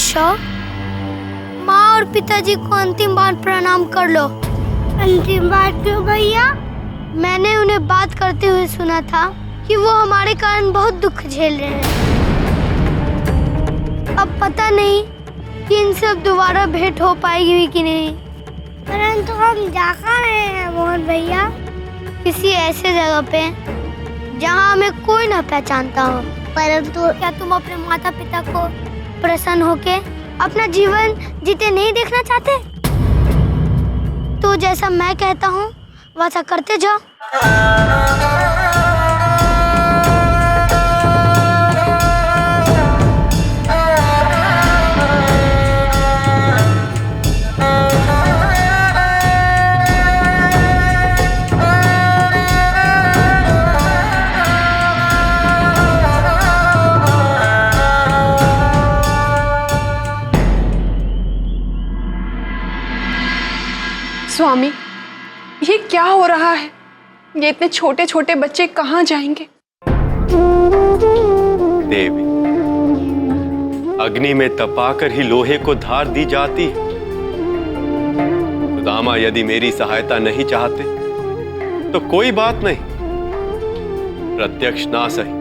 केशव, माँ और पिताजी को अंतिम बार प्रणाम कर लो। अंतिम बार क्यों भैया? मैंने उन्हें बात करते हुए सुना था कि वो हमारे कारण बहुत दुख झेल रहे हैं। अब पता नहीं कि इनसे अब दोबारा भेंट हो पाएगी कि नहीं। परंतु हम जा कहाँ रहे हैं मोहन भैया? किसी ऐसे जगह पे जहाँ हमें कोई न पहचानता हो। परंतु क्या तुम अपने माता पिता को प्रसन्न होके अपना जीवन जीते नहीं देखना चाहते? तो जैसा मैं कहता हूँ वैसा करते जाओ। स्वामी, ये क्या हो रहा है? ये इतने छोटे छोटे बच्चे कहाँ जाएंगे? देवी, अग्नि में तपाकर ही लोहे को धार दी जाती है। सुदामा यदि मेरी सहायता नहीं चाहते तो कोई बात नहीं, प्रत्यक्ष ना सही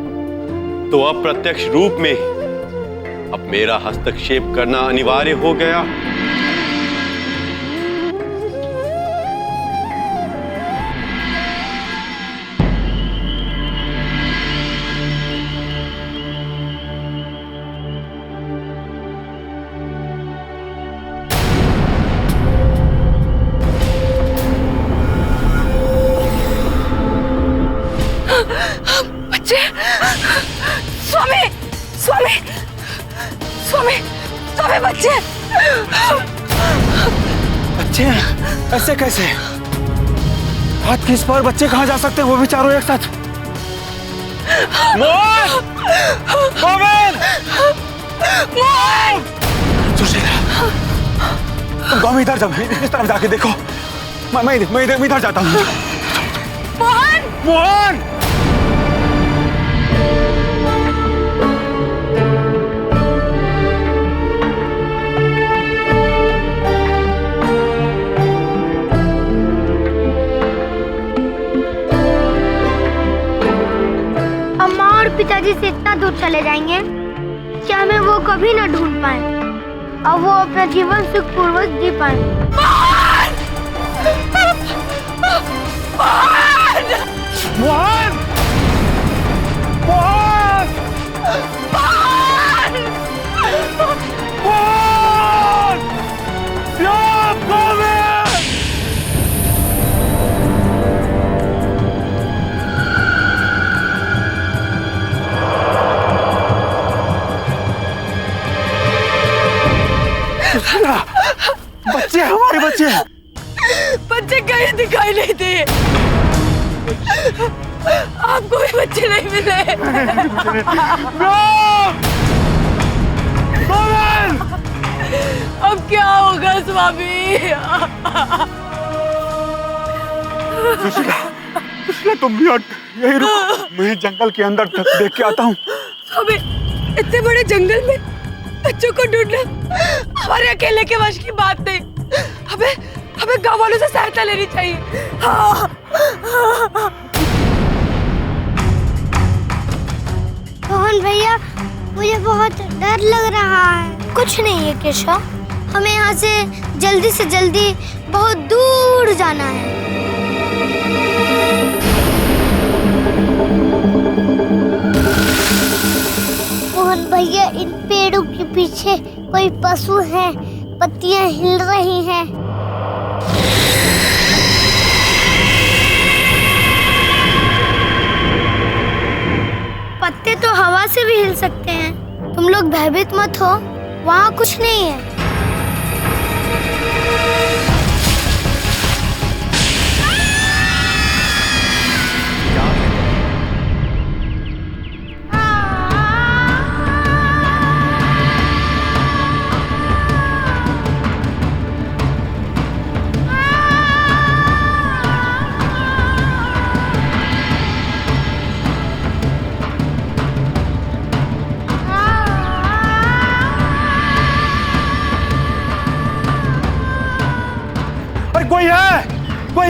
तो अप्रत्यक्ष रूप में ही अब मेरा हस्तक्षेप करना अनिवार्य हो गया। स्वामी, स्वामी, स्वामी, स्वामी, बच्चे, बच्चे ऐसे कैसे? हाथ किस पर? बच्चे कहाँ जा सकते हैं वो भी चारों एक साथ? मोहन! गोविंद! मोहन! सुशीला, तुम गाँव में इधर जाओ, इस तरफ जाके देखो। मैं इधर जाता हूँ। मोहन! मोहन! पिताजी से इतना दूर चले जाएंगे कि हमें वो कभी न ढूंढ पाए और वो अपना जीवन सुखपूर्वक जी पाए। मोहन! मोहन! मोहन! बच्चे, हमारे बच्चे बच्चे कहीं दिखाई नहीं दिए। आपको भी बच्चे नहीं मिले। अब क्या होगा स्वामी? सुशीला, तुम भी यही रुको, मैं जंगल के अंदर तक देख के आता हूँ। स्वामी, इतने बड़े जंगल में बच्चों को ढूंढना हमारे अकेले के वश की बात नहीं। हमें गांव वालों से सहायता लेनी चाहिए। मोहन भैया, मुझे बहुत डर लग रहा है। कुछ नहीं है केशव, हमें यहाँ से जल्दी बहुत दूर जाना है। मोहन भैया, इन पेड़ों के पीछे कोई पशु है, पत्तियां हिल रही हैं। पत्ते तो हवा से भी हिल सकते हैं। तुम लोग भयभीत मत हो, वहाँ कुछ नहीं है।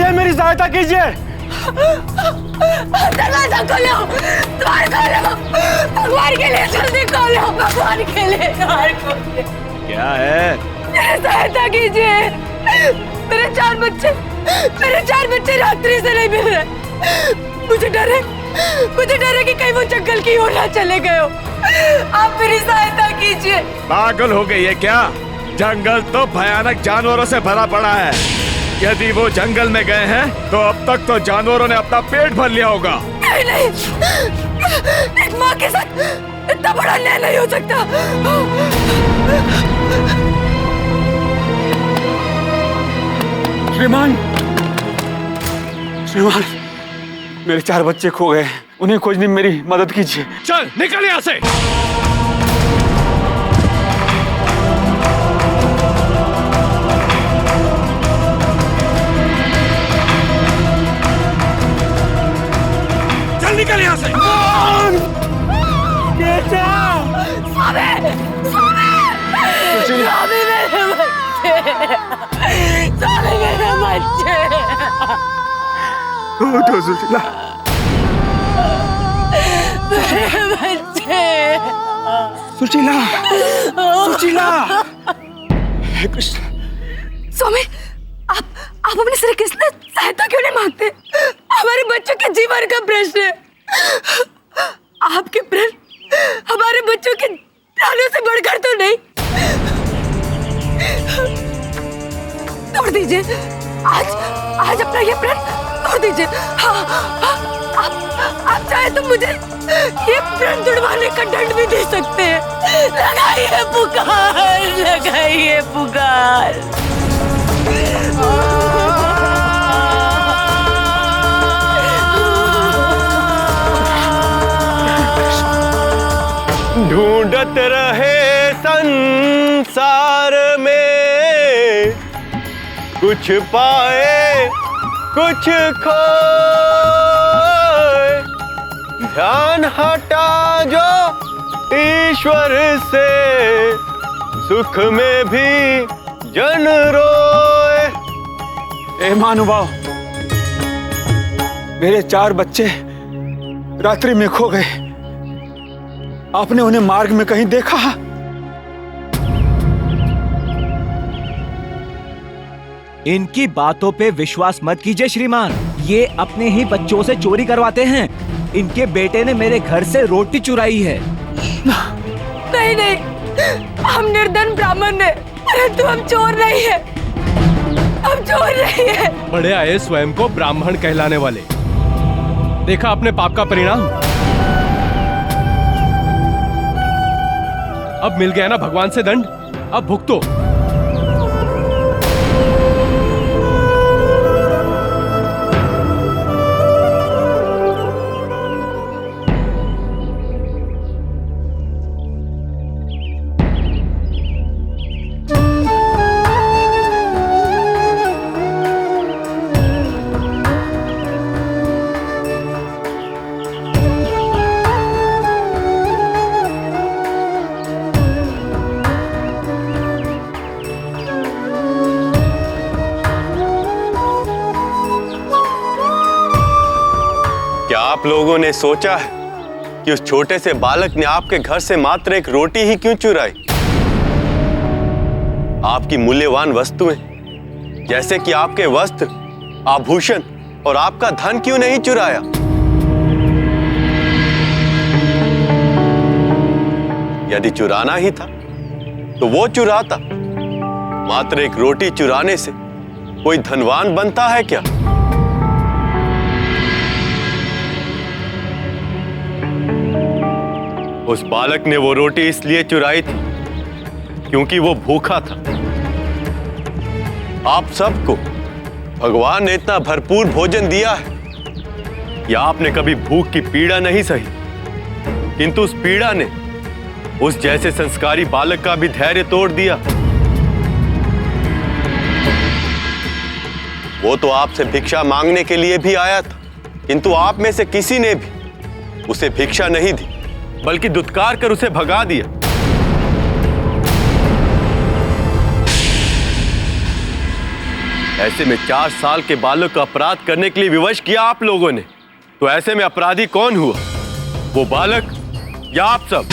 आइए, मेरी सहायता कीजिए। दरवाजा खोलो, द्वार खोलो, भगवान के लिए जल्दी खोलो, भगवान के लिए द्वार खोलो। क्या है? मेरी सहायता कीजिए। मेरे चार बच्चे रात्रि से नहीं मिल रहे। मुझे डर है कि कहीं वो जंगल की ओर ना चले गए हो। आप मेरी सहायता कीजिए। पागल हो गई है क्या? जंगल तो भयानक जानवरों से भरा पड़ा है। यदि वो जंगल में गए हैं तो अब तक तो जानवरों ने अपना पेट भर लिया होगा। नहीं, एक माँ के साथ इतना बड़ा अन्याय नहीं हो सकता। श्रीमान, मेरे 4 बच्चे खो गए, उन्हें खोजने में मेरी मदद कीजिए। चल निकल यहाँ से। चल निकल यहाँ से। मेरे बच्चे। तो सुशीला, सुशीला, हे कृष्ण। स्वामी, आप अपने श्री कृष्ण सहायता क्यों नहीं मांगते? हमारे बच्चों के जीवन का प्रश्न है। आपके प्रण हमारे बच्चों के प्राणों से बढ़कर तो नहीं। तोड़ दीजिए आज अपना ये प्रण तोड़ दीजिए। हाँ, आप चाहे तो मुझे ये प्रण तुड़वाने का दंड भी दे सकते हैं। लगाइए पुकार। ढूंढत रहे संसार में, कुछ पाए कुछ खोए। ध्यान हटा जो ईश्वर से, सुख में भी जन रोए। हे महानुभाव, मेरे 4 बच्चे रात्रि में खो गए। आपने उन्हें मार्ग में कहीं देखा? इनकी बातों पे विश्वास मत कीजिए श्रीमान, ये अपने ही बच्चों से चोरी करवाते हैं। इनके बेटे ने मेरे घर से रोटी चुराई है। नहीं, हम निर्धन ब्राह्मण हैं, परंतु हम चोर नहीं है। बड़े आए स्वयं को ब्राह्मण कहलाने वाले। देखा अपने पाप का परिणाम। अब मिल गया ना भगवान से दंड, अब भुगतो। आप लोगों ने सोचा है कि उस छोटे से बालक ने आपके घर से मात्र एक रोटी ही क्यों चुराई? आपकी मूल्यवान वस्तुएं जैसे कि आपके वस्त्र, आभूषण और आपका धन क्यों नहीं चुराया? यदि चुराना ही था तो वो चुराता। मात्र एक रोटी चुराने से कोई धनवान बनता है क्या? उस बालक ने वो रोटी इसलिए चुराई थी क्योंकि वो भूखा था। आप सबको भगवान ने इतना भरपूर भोजन दिया है कि आपने कभी भूख की पीड़ा नहीं सही, किंतु उस पीड़ा ने उस जैसे संस्कारी बालक का भी धैर्य तोड़ दिया। वो तो आपसे भिक्षा मांगने के लिए भी आया था, किंतु आप में से किसी ने भी उसे भिक्षा नहीं दी, बल्कि दुत्कार कर उसे भगा दिया। ऐसे में 4 साल के बालक का अपराध करने के लिए विवश किया आप लोगों ने। तो ऐसे में अपराधी कौन हुआ, वो बालक या आप सब?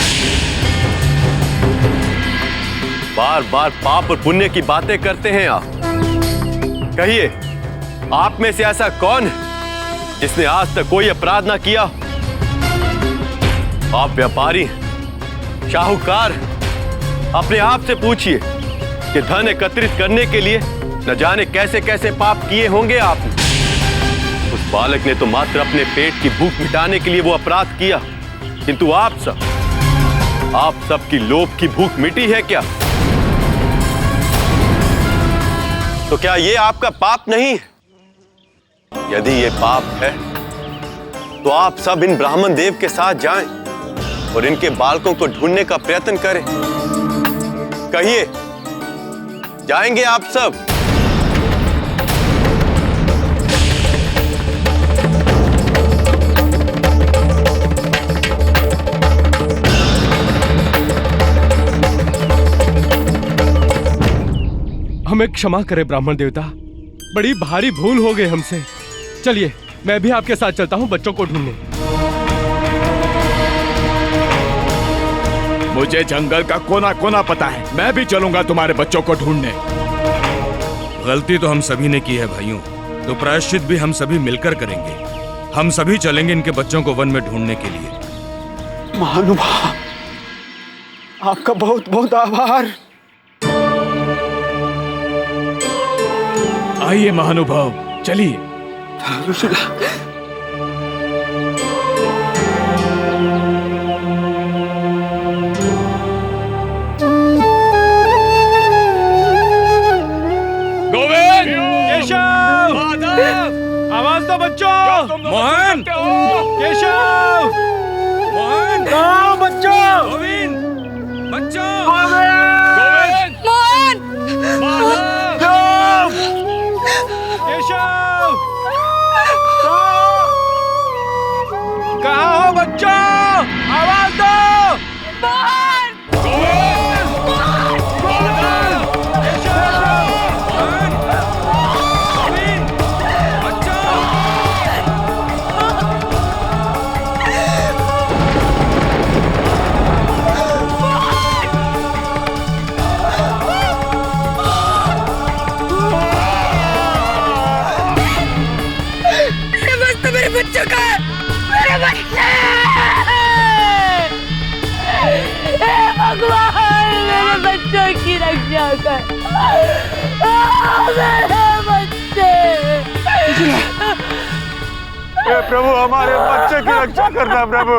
बार बार पाप और पुण्य की बातें करते हैं आप। कहिए, आप में से ऐसा कौन है जिसने आज तक कोई अपराध ना किया? आप व्यापारी हैं, शाहूकार हैं। अपने आप से पूछिए कि धन एकत्रित करने के लिए न जाने कैसे कैसे पाप किए होंगे आपने। उस बालक ने तो मात्र अपने पेट की भूख मिटाने के लिए वो अपराध किया, किंतु आप सब की लोभ की भूख मिटी है क्या? तो क्या ये आपका पाप नहीं है? यदि ये पाप है तो आप सब इन ब्राह्मण देव के साथ जाएं और इनके बालकों को ढूंढने का प्रयत्न करें। कहिए, जाएंगे आप सब? हमें क्षमा करें ब्राह्मण देवता, बड़ी भारी भूल हो गई हमसे। चलिए, मैं भी आपके साथ चलता हूँ बच्चों को ढूंढने। मुझे जंगल का कोना कोना पता है, मैं भी चलूंगा तुम्हारे बच्चों को ढूंढने। गलती तो हम सभी ने की है भाइयों, तो प्रायश्चित भी हम सभी मिलकर करेंगे। हम सभी चलेंगे इनके बच्चों को वन में ढूंढने के लिए। महानुभाव, आपका बहुत बहुत आभार। आइए महानुभाव, चलिए। गोविंद, केशव, आवाज दो बच्चों। मोहन, केशव, मोहन, बच्चों। गोविंद, बच्चों, गोविंद, मोहन, केशव, कहाँ हो बच्चों? आवाज दो। मेरे बच्चों का है, मेरे बच्चे! हे भगवान, मेरे बच्चों की रक्षा कर। मेरे बच्चे! प्रभु, हमारे बच्चे की रक्षा करना प्रभु।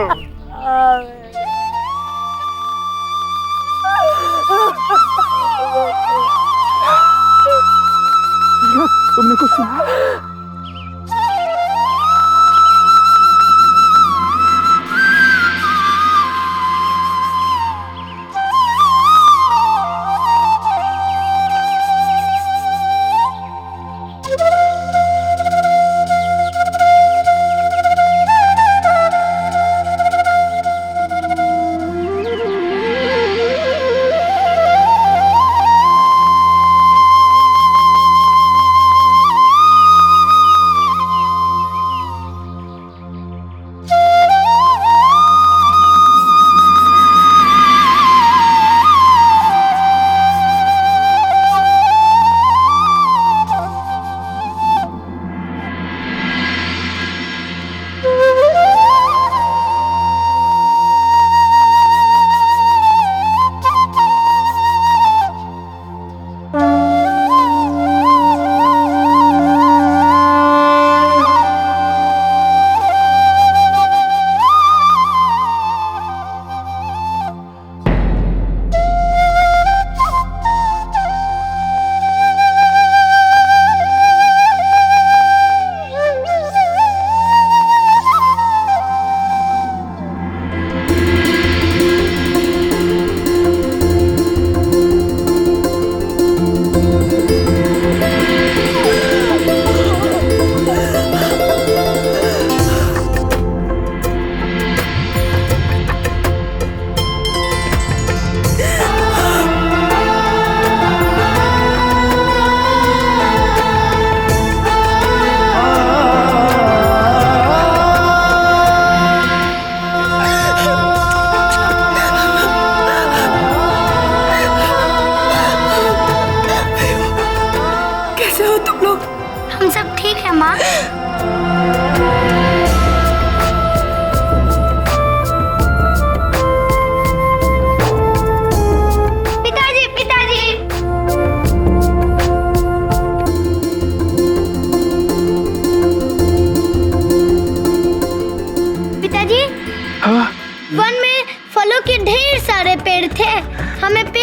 तुमने कुछ सुना?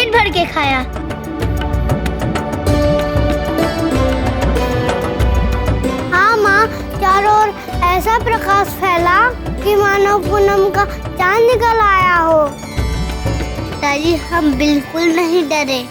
पेट भर के खाया। हाँ माँ, चारों ओर ऐसा प्रकाश फैला कि मानो पूनम का चांद निकल आया हो। पिताजी, हम बिल्कुल नहीं डरे।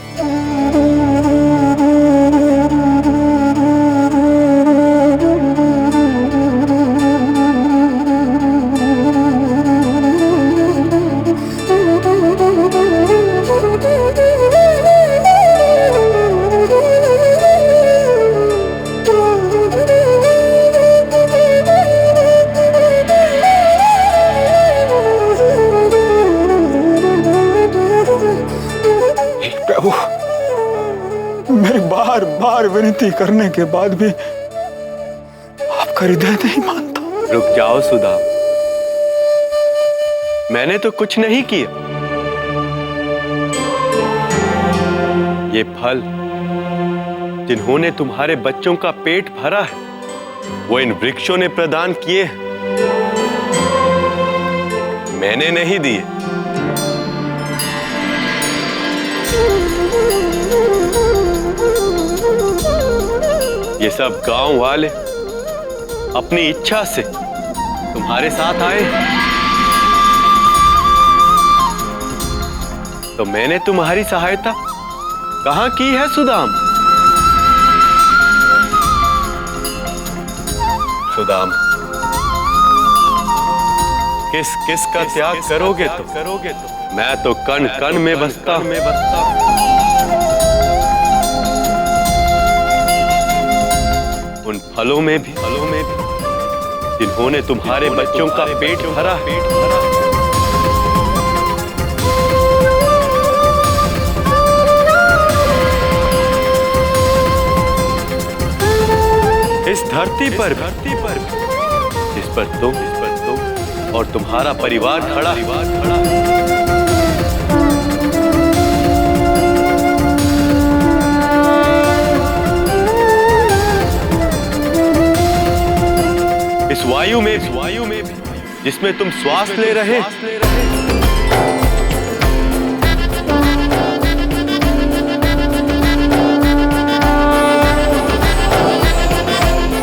प्रभु, मेरी बार बार विनती करने के बाद भी आपका हृदय नहीं मानता। रुक जाओ सुदाम, मैंने तो कुछ नहीं किया। ये फल जिन्होंने तुम्हारे बच्चों का पेट भरा है, वो इन वृक्षों ने प्रदान किए हैं, मैंने नहीं दिए। ये सब गांव वाले अपनी इच्छा से तुम्हारे साथ आए, तो मैंने तुम्हारी सहायता कहां की है सुदाम? सुदाम, किस किस का त्याग करोगे तो? मैं तो कण कण में बसता हूं। उन फलों में भी जिन्होंने तुम्हारे बच्चों का पेट भरा है। इस धरती पर जिस पर तुम और तुम्हारा परिवार खड़ा है। इस वायु में भी जिसमें तुम श्वास ले रहे,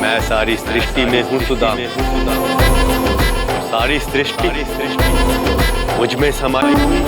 मैं सारी सृष्टि में हूं सुदाम। सारी सृष्टि मुझ में समाई हुई।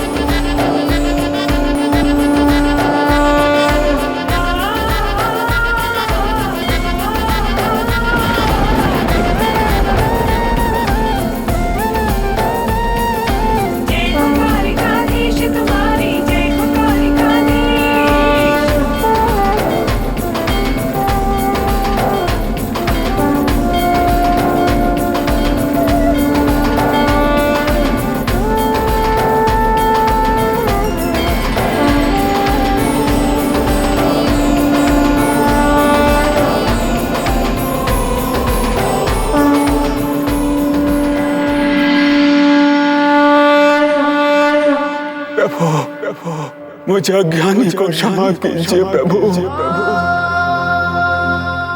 मुझे अज्ञानी को क्षमा कीजिए प्रभु।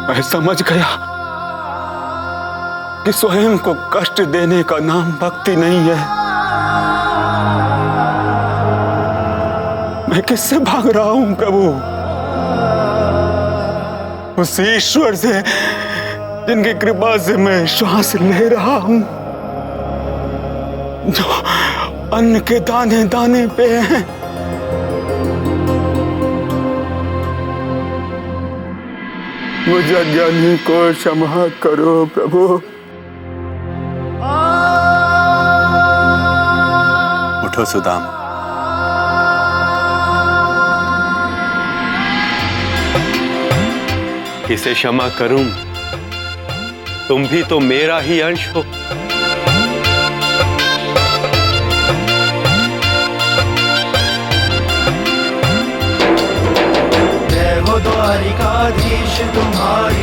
मैं समझ गया कि स्वयं को कष्ट देने का नाम भक्ति नहीं है। मैं किससे भाग रहा हूं प्रभु? उस ईश्वर से जिनकी कृपा से मैं श्वास ले रहा हूं, जो अन्न के दाने दाने पे हैं। मुझे अज्ञानी को क्षमा करो प्रभु। उठो सुदाम, किसे क्षमा करूं? तुम भी तो मेरा ही अंश हो। द्वारिकाधीश तुम्हारी